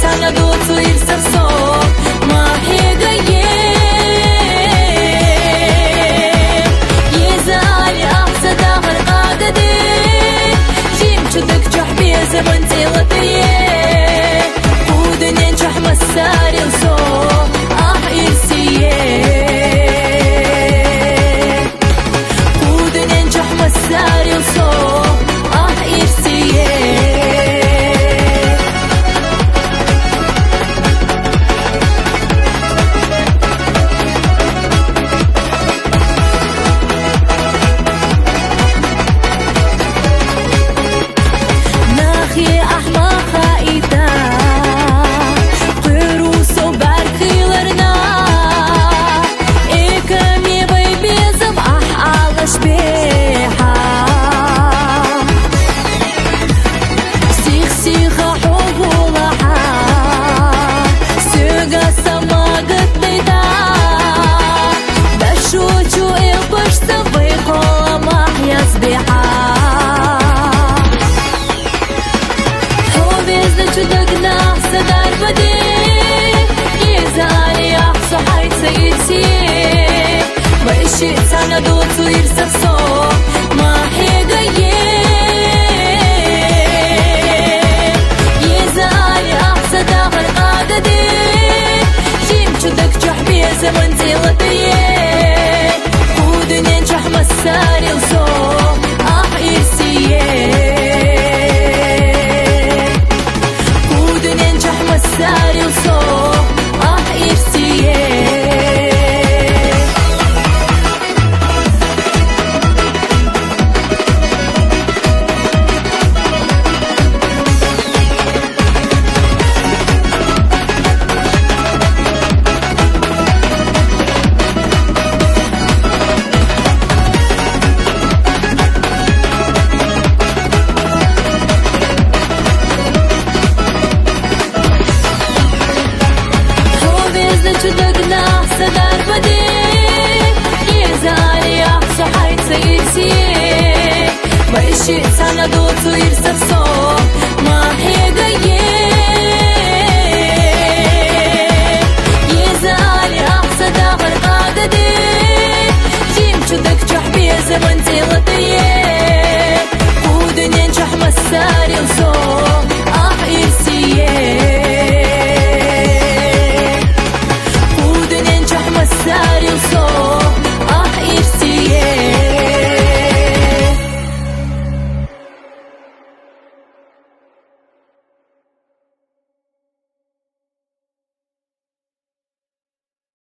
sana dotu ir savso mahega ye zali ahsa dakhal qadade jim chudak jahbi zaman tilatiye ودنين جح مساري وصو إرسيه ودنين جح مساري وصو إرسيه ناخي أحمى خائدة sana dotu ir savso mahega ye zali ahsa dakhal qadade jim chudak jahbi zaman tilatiye ودنين جح مساري وصو إرسيه ودنين جح مساري وصو إرسيه صدر بدي يزالي أحسو حيث سيرسي ما إشي sana dotu ir savso mahega